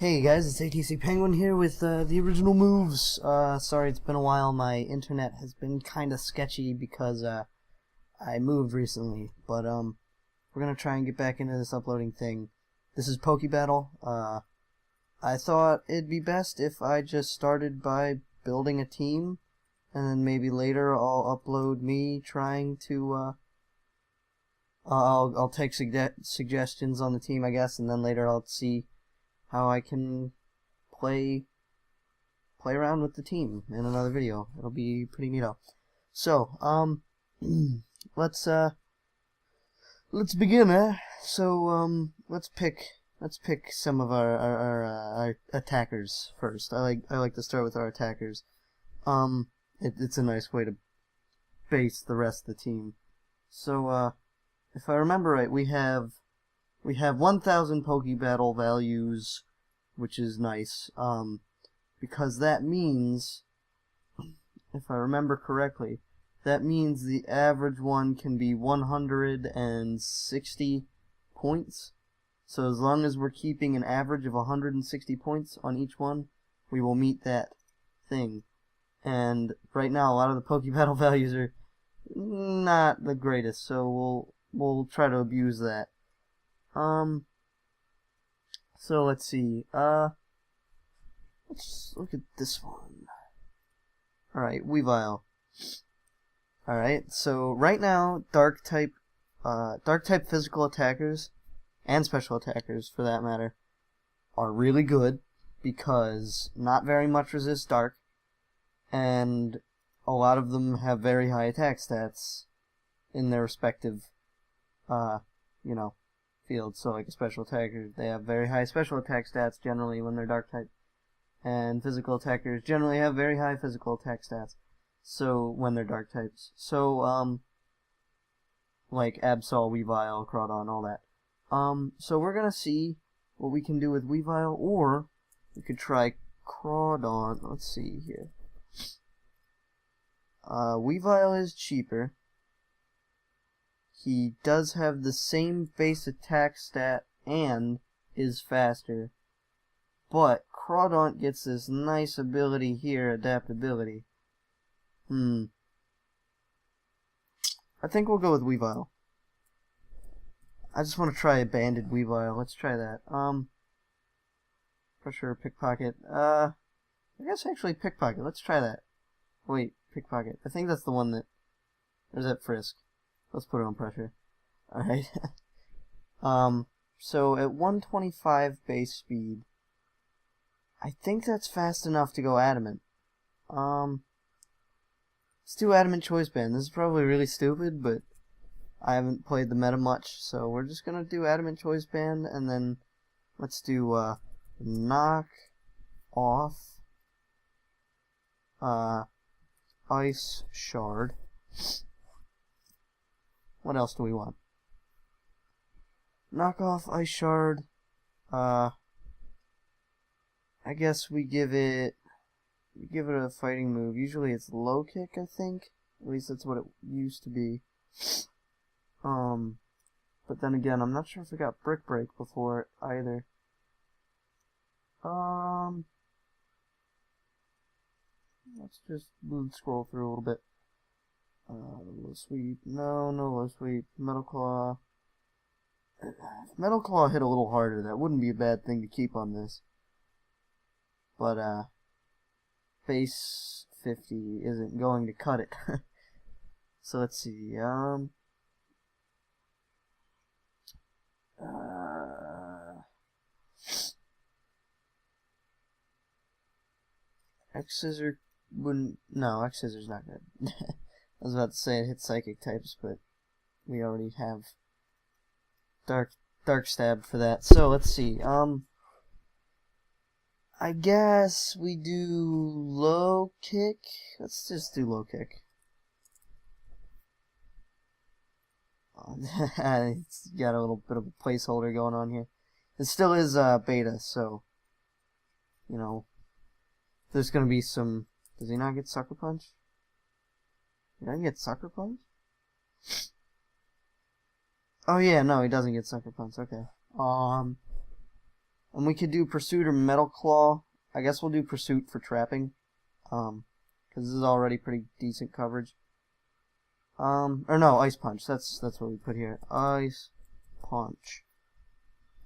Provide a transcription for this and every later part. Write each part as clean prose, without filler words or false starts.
Hey guys, it's atcpenguin here with the original moves. Sorry it's been a while. My internet has been kind of sketchy because I moved recently. But we're gonna try and get back into this uploading thing. This is Pokebattle. I thought it'd be best if I just started by building a team, and then maybe later I'll upload me trying to. I'll take suggestions on the team, I guess, and then later I'll see how I can play around with the team in another video. It'll be pretty neato. So, let's begin, So, let's pick some of our attackers first. I like to start with our attackers. It's a nice way to base the rest of the team. So, if I remember right, we have 1,000 Pokebattle values, which is nice, because that means, if I remember correctly, that means the average one can be 160 points. So as long as we're keeping an average of 160 points on each one, we will meet that thing. And right now, a lot of the Pokebattle values are not the greatest, so we'll try to abuse that. So let's see, let's look at this one. Alright, Weavile. Alright, so right now, dark type physical attackers, and special attackers for that matter, are really good, because not very much resist dark, and a lot of them have very high attack stats in their respective, fields. So like a special attacker, they have very high special attack stats generally when they're dark type, and physical attackers generally have very high physical attack stats so when they're dark types. So like Absol, Weavile, Crawdon, all that. So we're gonna see what we can do with Weavile, or we could try Crawdon. Let's see here. Weavile is cheaper. He does have the same base attack stat and is faster. But Crawdon gets this nice ability here, adaptability. I think we'll go with Weavile. I just want to try a banded Weavile. Let's try that. Pressure, pickpocket. I guess actually pickpocket. Let's try that. Wait, pickpocket. I think that's the one that... Or is that Frisk? Let's put it on pressure. Alright. So at 125 base speed, I think that's fast enough to go adamant. Let's do adamant choice band. This is probably really stupid, but I haven't played the meta much, so we're just gonna do adamant choice band, and then let's do knock off ice shard. What else do we want? Knock off ice shard. I guess we give it a fighting move. Usually it's low kick, I think. At least that's what it used to be. But then again, I'm not sure if we got brick break before it either. Let's scroll through a little bit. Low sweep. No low sweep. Metal Claw. If Metal Claw hit a little harder, that wouldn't be a bad thing to keep on this. But, base 50 isn't going to cut it. So let's see, X-Scissor wouldn't... No, X-Scissor's not good. I was about to say it hits psychic types, but we already have dark stab for that. So let's see. I guess we do low kick. Let's just do low kick. It's got a little bit of a placeholder going on here. It still is beta, so there's gonna be some. Does he not get Sucker Punch? Did I get Sucker Punch? Oh yeah, no, he doesn't get Sucker Punch. Okay. And we could do Pursuit or Metal Claw. I guess we'll do Pursuit for trapping. Because this is already pretty decent coverage. Or no, Ice Punch. That's what we put here. Ice Punch.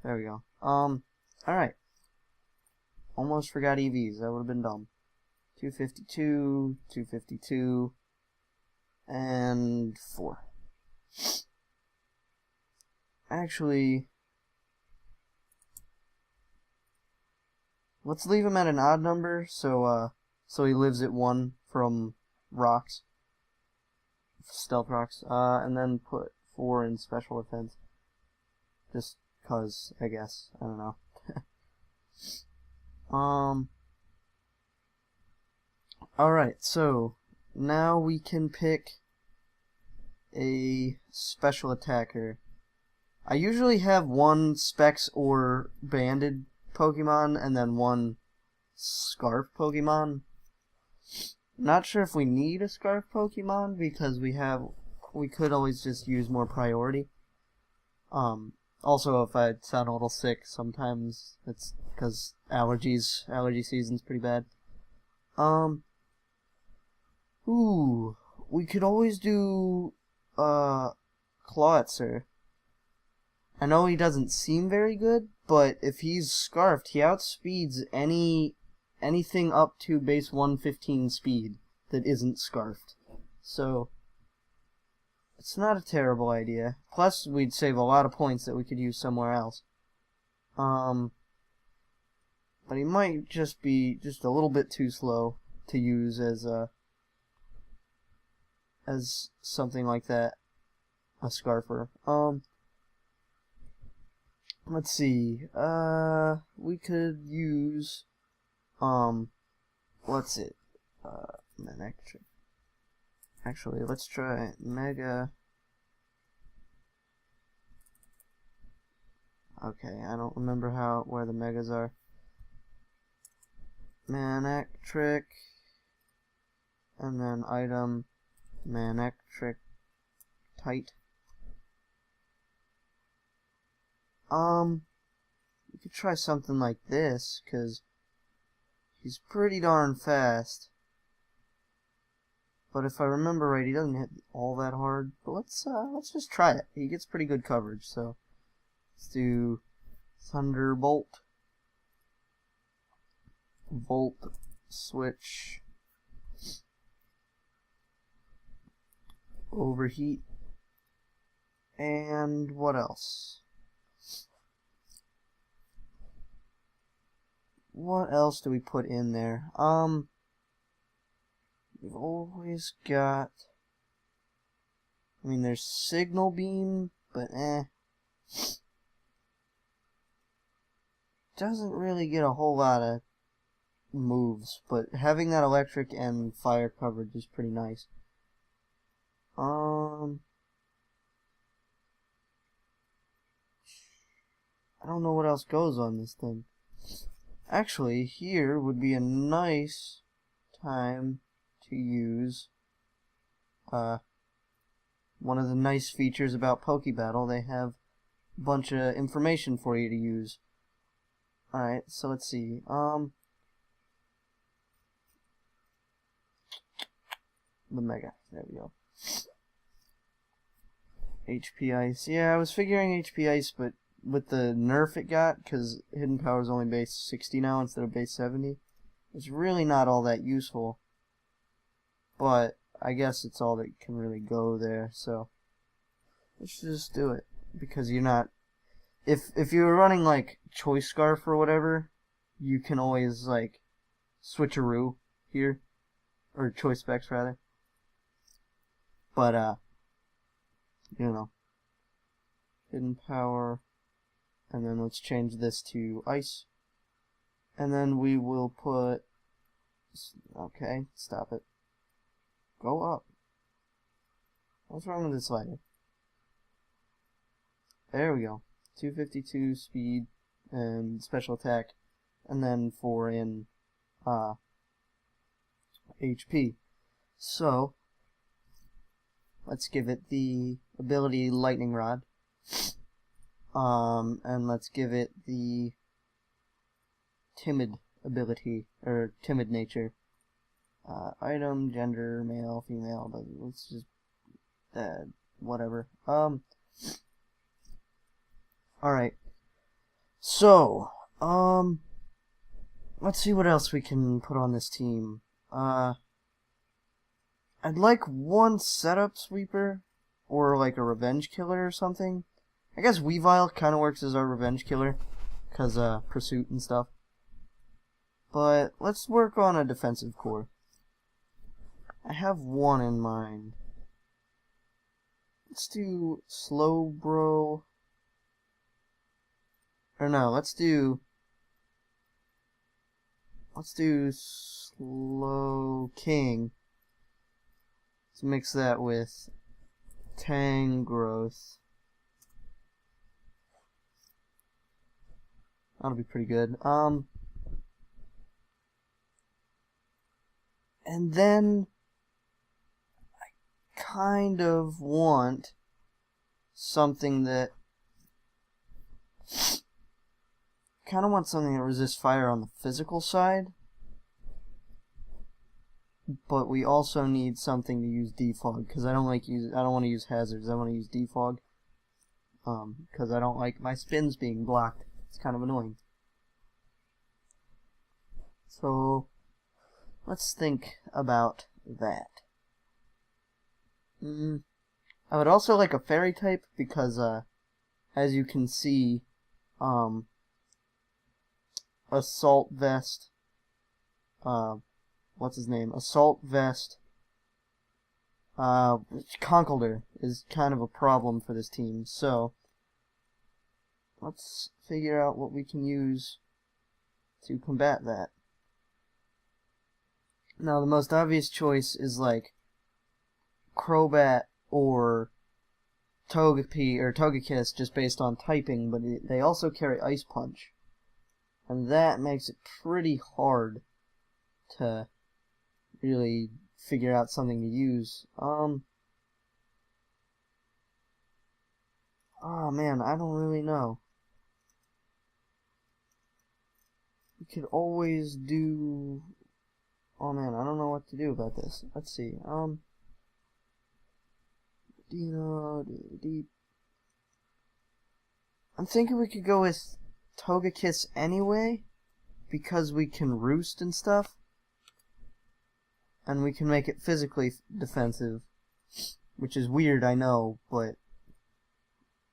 There we go. Alright. Almost forgot EVs. That would have been dumb. 252, 252, and 4. Actually, let's leave him at an odd number, so he lives at 1 from rocks, stealth rocks, and then put 4 in special defense, just cause, I guess, I don't know. Alright, so now we can pick a special attacker. I usually have 1 Specs or Banded Pokemon and then 1 Scarf Pokemon. Not sure if we need a Scarf Pokemon because we could always just use more priority. Also, if I sound a little sick, sometimes it's because allergy season's pretty bad. We could always do, Clawitzer. I know he doesn't seem very good, but if he's Scarfed, he outspeeds anything up to base 115 speed that isn't Scarfed. So, it's not a terrible idea. Plus, we'd save a lot of points that we could use somewhere else. But he might just be just a little bit too slow to use as something like that, a Scarfer. Let's see. We could use what's it? Manectric. Actually, let's try Mega. Okay, I don't remember where the Megas are. Manectric, and then item Manectric Tight. We could try something like this, cause he's pretty darn fast. But if I remember right, he doesn't hit all that hard. But let's just try it. He gets pretty good coverage, so let's do Thunderbolt, Volt Switch, Overheat, and what else? What else do we put in there? We've always got, I mean, there's Signal Beam, but doesn't really get a whole lot of moves, but having that electric and fire coverage is pretty nice. I don't know what else goes on this thing. Actually, here would be a nice time to use one of the nice features about Pokebattle. They have a bunch of information for you to use. Alright, so let's see. The Mega. There we go. HP Ice. Yeah, I was figuring HP Ice, but with the nerf it got, because Hidden Power is only base 60 now instead of base 70, it's really not all that useful. But I guess it's all that can really go there, so let's just do it. Because you're not, if you were running like Choice Scarf or whatever, you can always like switcheroo here, or Choice Specs rather. But you know, Hidden Power, and then let's change this to Ice, and then we will put, okay, stop it. Go up. What's wrong with this slider? There we go. 252 speed and special attack, and then 4 in HP. So let's give it the ability Lightning Rod. And let's give it the timid ability, or timid nature. Item, gender, male, female, but let's just, whatever. Alright. So, let's see what else we can put on this team. I'd like one setup sweeper, or like a revenge killer or something. I guess Weavile kind of works as our revenge killer, because, pursuit and stuff. But, let's work on a defensive core. I have one in mind. Let's do Slowbro. Or no, let's do Slow King. Let's mix that with Tangrowth. That'll be pretty good. And then I kind of want something that resists fire on the physical side, but we also need something to use defog, because I don't want to use hazards. I want to use defog, because I don't like my spins being blocked. It's kind of annoying. So let's think about that. I would also like a fairy type, because as you can see, Assault Vest, what's his name? Assault Vest, Conkeldurr is kind of a problem for this team, so let's figure out what we can use to combat that. Now, the most obvious choice is like Crobat or Togepi or Togekiss, just based on typing, but they also carry Ice Punch. And that makes it pretty hard to really figure out something to use. Oh man, I don't really know. We could always do... Oh man, I don't know what to do about this. Let's see. Deep. I'm thinking we could go with Togekiss anyway, because we can roost and stuff, and we can make it physically defensive, which is weird, I know, but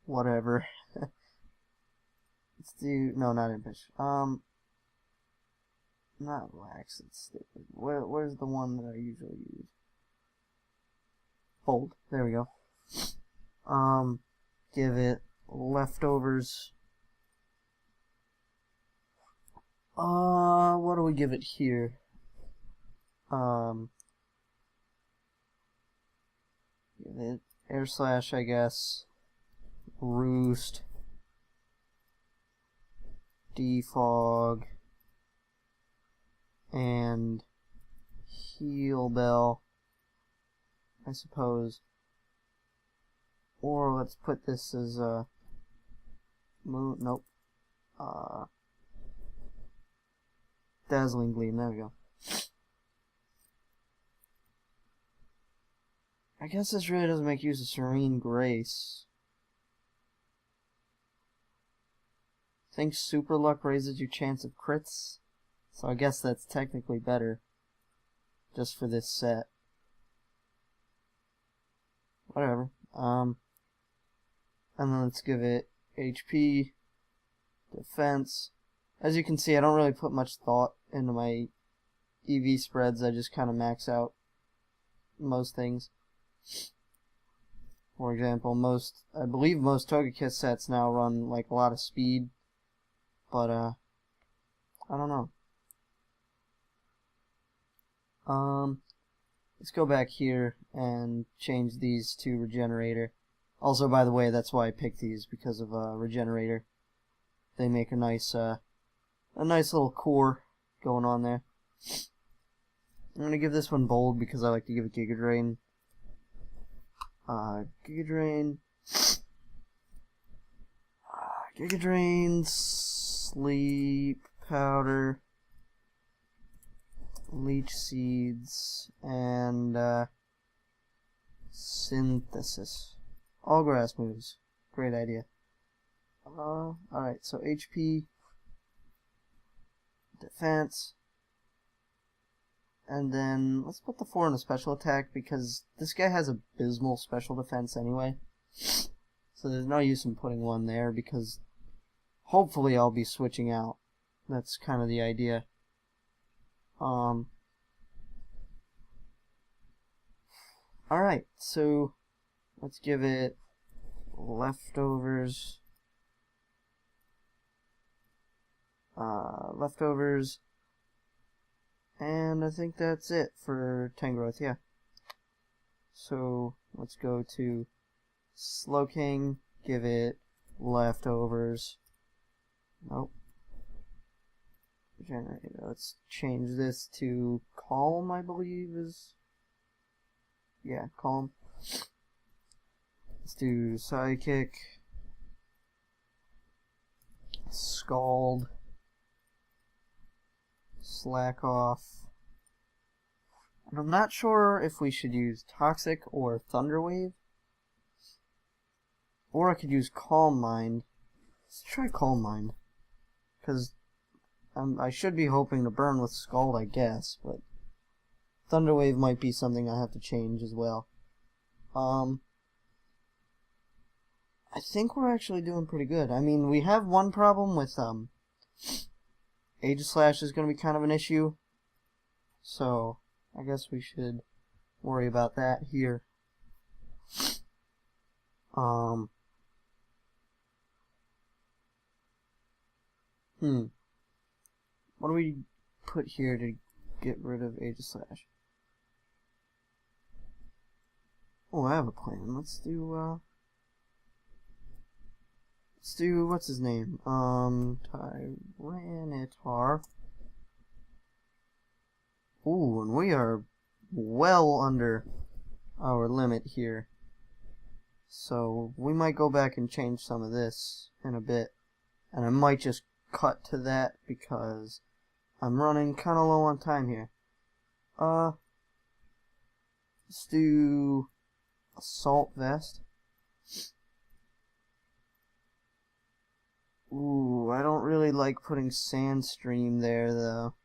whatever. Let's do, no, not Impish. Not Wax, it's stupid. Where's the one that I usually use? Fold, there we go. Give it leftovers. What do we give it here? Give it Air Slash, I guess. Roost. Defog. And Heal Bell, I suppose. Or let's put this as a nope. Dazzling Gleam, there we go. I guess this really doesn't make use of Serene Grace. I think Super Luck raises your chance of crits, so I guess that's technically better, just for this set. Whatever. And then let's give it HP, Defense. As you can see, I don't really put much thought into my EV spreads. I just kind of max out most things. For example, I believe most Togekiss sets now run like a lot of speed, but I don't know. Let's go back here and change these to Regenerator. Also, by the way, that's why I picked these, because of Regenerator. They make a nice little core going on there. I'm gonna give this one bold because I like to give it Giga Drain. Giga Drain, Sleep, powder, leech seeds, and synthesis. All grass moves. Great idea. Alright, so HP, defense, and then let's put the 4 in a special attack because this guy has abysmal special defense anyway. So there's no use in putting 1 there because hopefully I'll be switching out. That's kind of the idea. Alright, so let's give it leftovers. Leftovers. And I think that's it for Tangrowth, yeah. So let's go to Slowking, give it leftovers. Nope. Generator. Let's change this to Calm, I believe is. Yeah, Calm. Let's do Psychic. Scald. Slack Off. And I'm not sure if we should use Toxic or Thunder Wave. Or I could use Calm Mind. Let's try Calm Mind. Because I should be hoping to burn with Scald, I guess. But Thunder Wave might be something I have to change as well. I think we're actually doing pretty good. I mean, we have one problem with Aegislash is going to be kind of an issue. So I guess we should worry about that here. What do we put here to get rid of Aegislash? Oh, I have a plan. Let's do what's his name? Tyranitar. Ooh, and we are well under our limit here. So we might go back and change some of this in a bit. And I might just cut to that because I'm running kind of low on time here. Let's do Assault Vest. Ooh, I don't really like putting Sandstream there though.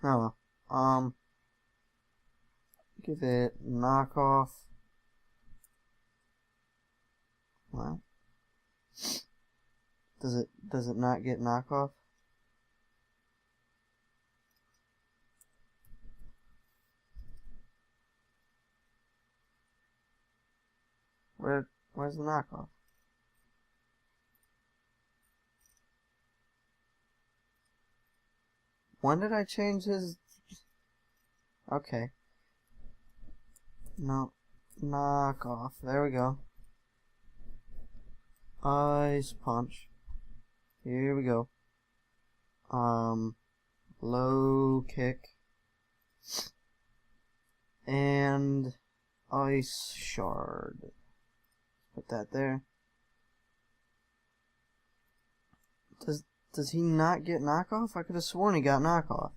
Oh well. Give it Knockoff. Well, does it not get Knockoff? Where's the Knockoff? When did I change his? Okay. No. Knockoff. There we go. Ice Punch. Here we go. Low Kick. And Ice Shard. Put that there. Does he not get Knockoff? I could have sworn he got Knockoff.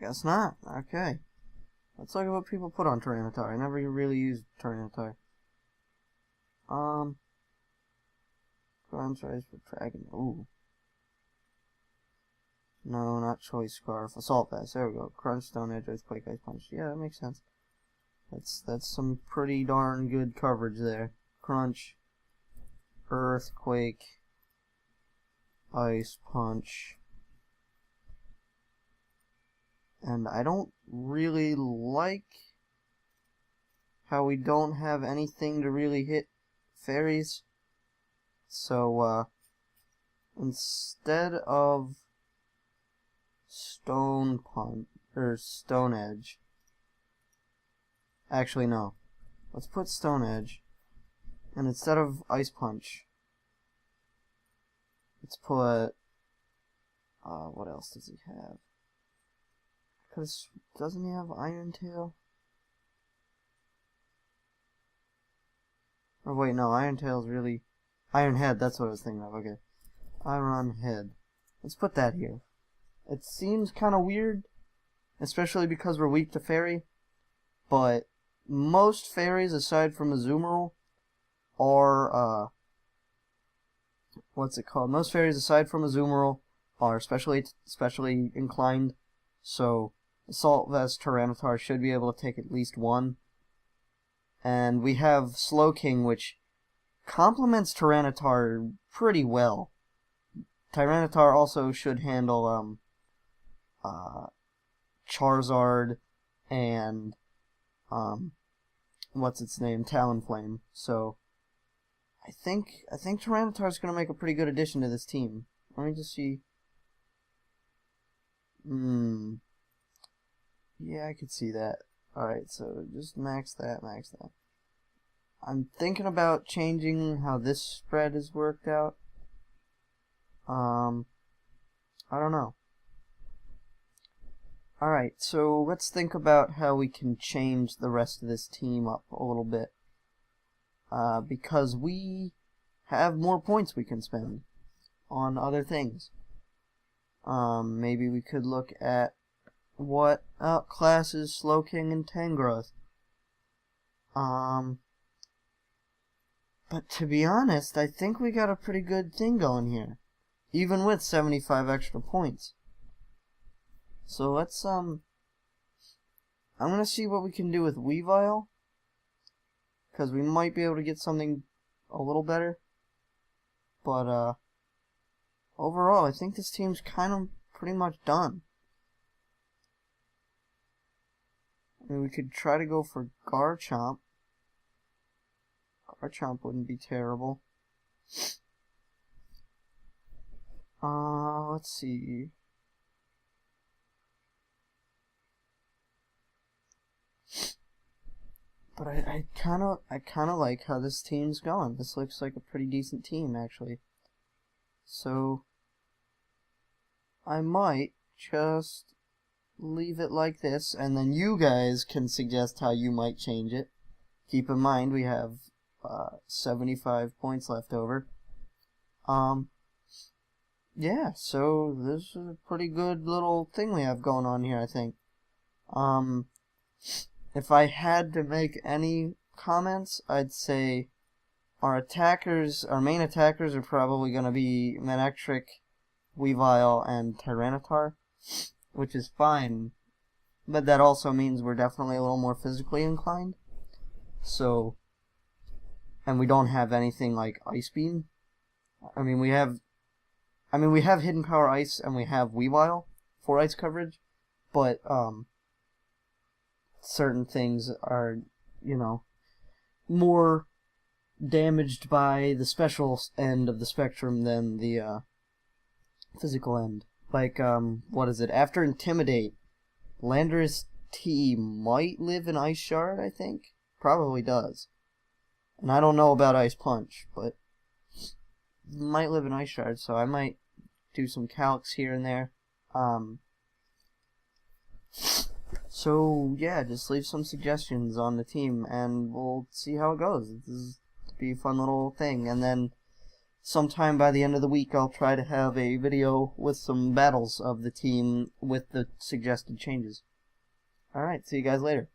Guess not. Okay. Let's look at what people put on Tyranitar. I never really used Tyranitar. Crunch Rise for Dragon. Ooh. No, not Choice Scarf. Assault Vest. There we go. Crunch, Stone Edge, Ice Quake, Ice Punch. Yeah, that makes sense. That's some pretty darn good coverage there. Crunch, Earthquake, Ice Punch. And I don't really like how we don't have anything to really hit fairies. So, instead of Stone Punch, or Stone Edge. Actually, no. Let's put Stone Edge. And instead of Ice Punch, let's put, what else does he have? Because, doesn't he have Iron Tail? Oh wait, no, Iron Tail's really... Iron Head, that's what I was thinking of, okay. Iron Head. Let's put that here. It seems kind of weird, especially because we're weak to fairy, but most fairies, aside from Azumarill, are, what's it called? Most fairies, aside from Azumarill, are specially inclined, so Assault Vest Tyranitar should be able to take at least one. And we have Slowking, which complements Tyranitar pretty well. Tyranitar also should handle, Charizard and, what's its name? Talonflame. So, I think Tyranitar's gonna make a pretty good addition to this team. Let me just see. Yeah, I could see that. Alright, so just max that. I'm thinking about changing how this spread is worked out. I don't know. Alright, so let's think about how we can change the rest of this team up a little bit. Because we have more points we can spend on other things. Maybe we could look at what outclasses Slowking and Tangrowth. But to be honest, I think we got a pretty good thing going here, even with 75 extra points. So let's, I'm gonna see what we can do with Weavile, because we might be able to get something a little better. But, overall, I think this team's kind of pretty much done. I mean, we could try to go for Garchomp. Garchomp wouldn't be terrible. Let's see. But I kind of like how this team's going. This looks like a pretty decent team, actually. So I might just leave it like this, and then you guys can suggest how you might change it. Keep in mind we have 75 points left over. Yeah, so this is a pretty good little thing we have going on here, I think. If I had to make any comments, I'd say our main attackers are probably going to be Manectric, Weavile, and Tyranitar, which is fine, but that also means we're definitely a little more physically inclined. So, and we don't have anything like Ice Beam. I mean, we have Hidden Power Ice, and we have Weavile for ice coverage, but, certain things are, more damaged by the special end of the spectrum than the, physical end. Like, what is it? After Intimidate, Landorus T might live in Ice Shard, I think? Probably does. And I don't know about Ice Punch, but might live in Ice Shard, so I might do some calcs here and there. So, yeah, just leave some suggestions on the team, and we'll see how it goes. This is to be a fun little thing, and then sometime by the end of the week, I'll try to have a video with some battles of the team with the suggested changes. Alright, see you guys later.